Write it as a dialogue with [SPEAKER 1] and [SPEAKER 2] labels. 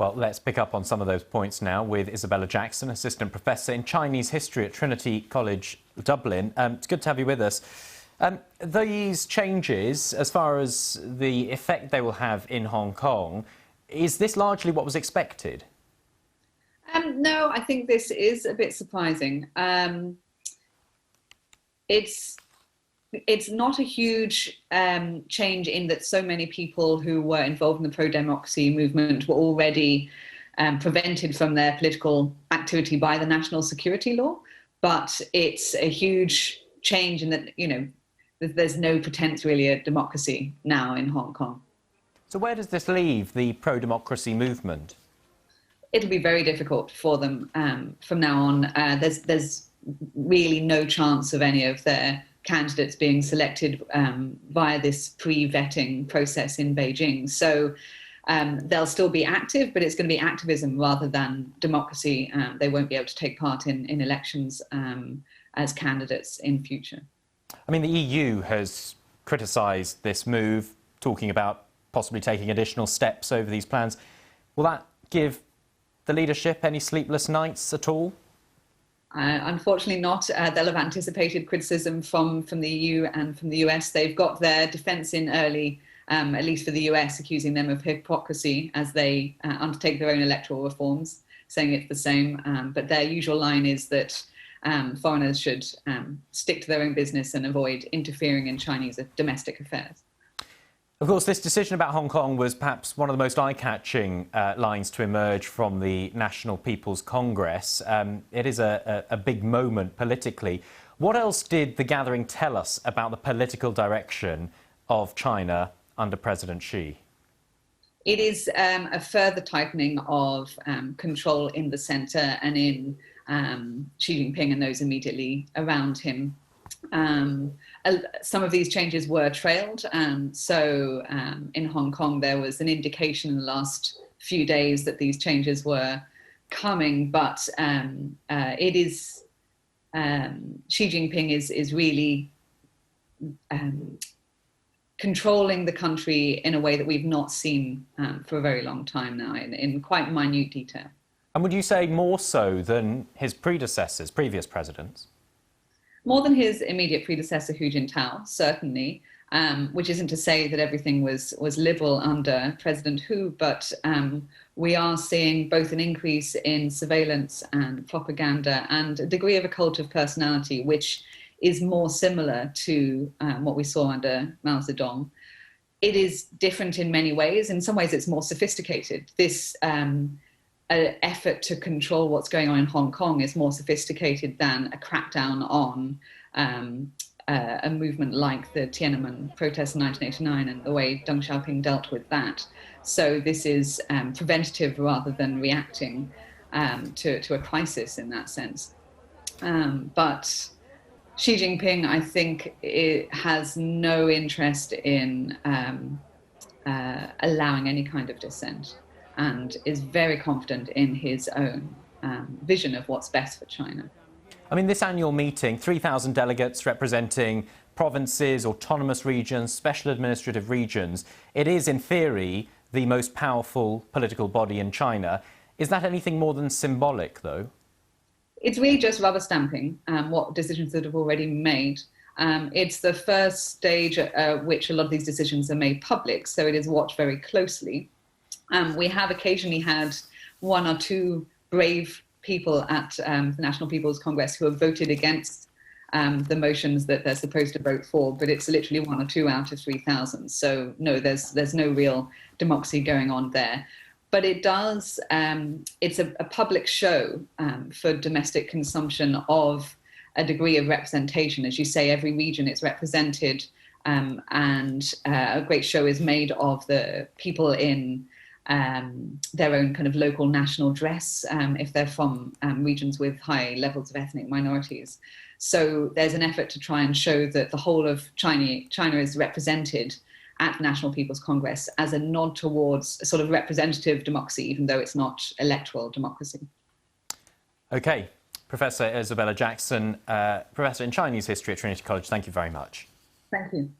[SPEAKER 1] Well, let's pick up on some of those points now with Isabella Jackson, Assistant Professor in Chinese History at Trinity College, Dublin. It's good to have you with us. These changes, as far as the effect they will have in Hong Kong, is this largely what was expected?
[SPEAKER 2] No, I think this is a bit surprising. It's not a huge change in that so many people who were involved in the pro-democracy movement were already prevented from their political activity by the national security law. But it's a huge change in that, there's no pretense really at democracy now in Hong Kong.
[SPEAKER 1] So where does this leave the pro-democracy movement?
[SPEAKER 2] It'll be very difficult for them from now on. There's really no chance of any of their candidates being selected via this pre-vetting process in Beijing. So they'll still be active, but it's going to be activism rather than democracy. They won't be able to take part in elections as candidates in future.
[SPEAKER 1] I mean, the EU has criticised this move, talking about possibly taking additional steps over these plans. Will that give the leadership any sleepless nights at all?
[SPEAKER 2] Unfortunately not. They'll have anticipated criticism from the EU and from the US. They've got their defence in early, at least for the US, accusing them of hypocrisy as they undertake their own electoral reforms, saying it's the same. But their usual line is that foreigners should stick to their own business and avoid interfering in Chinese domestic affairs.
[SPEAKER 1] Of course, this decision about Hong Kong was perhaps one of the most eye-catching lines to emerge from the National People's Congress. It is a big moment politically. What else did the gathering tell us about the political direction of China under President Xi?
[SPEAKER 2] It is a further tightening of control in the centre and in Xi Jinping and those immediately around him. Some of these changes were trailed. So in Hong Kong, there was an indication in the last few days that these changes were coming, but it is Xi Jinping is really controlling the country in a way that we've not seen for a very long time now, in quite minute detail.
[SPEAKER 1] And would you say more so than his predecessors, previous presidents?
[SPEAKER 2] More than his immediate predecessor, Hu Jintao, certainly, which isn't to say that everything was liberal under President Hu, but we are seeing both an increase in surveillance and propaganda and a degree of a cult of personality, which is more similar to what we saw under Mao Zedong. It is different in many ways. In some ways, it's more sophisticated. This effort to control what's going on in Hong Kong is more sophisticated than a crackdown on a movement like the Tiananmen protests in 1989 and the way Deng Xiaoping dealt with that. So this is preventative rather than reacting to a crisis in that sense. But Xi Jinping, I think, has no interest in allowing any kind of dissent, and is very confident in his own vision of what's best for China.
[SPEAKER 1] I mean, this annual meeting, 3,000 delegates representing provinces, autonomous regions, special administrative regions, it is, in theory, the most powerful political body in China. Is that anything more than symbolic, though?
[SPEAKER 2] It's really just rubber stamping what decisions that have already been made. It's the first stage at which a lot of these decisions are made public, so it is watched very closely. We have occasionally had one or two brave people at the National People's Congress who have voted against the motions that they're supposed to vote for, but it's literally one or two out of 3,000. So no, there's no real democracy going on there. But it does, it's a public show for domestic consumption of a degree of representation. As you say, every region is represented, and a great show is made of the people in their own kind of local national dress, if they're from regions with high levels of ethnic minorities. So there's an effort to try and show that the whole of China is represented at the National People's Congress as a nod towards a sort of representative democracy, even though it's not electoral democracy.
[SPEAKER 1] OK. Professor Isabella Jackson, Professor in Chinese History at Trinity College, thank you very much.
[SPEAKER 2] Thank you.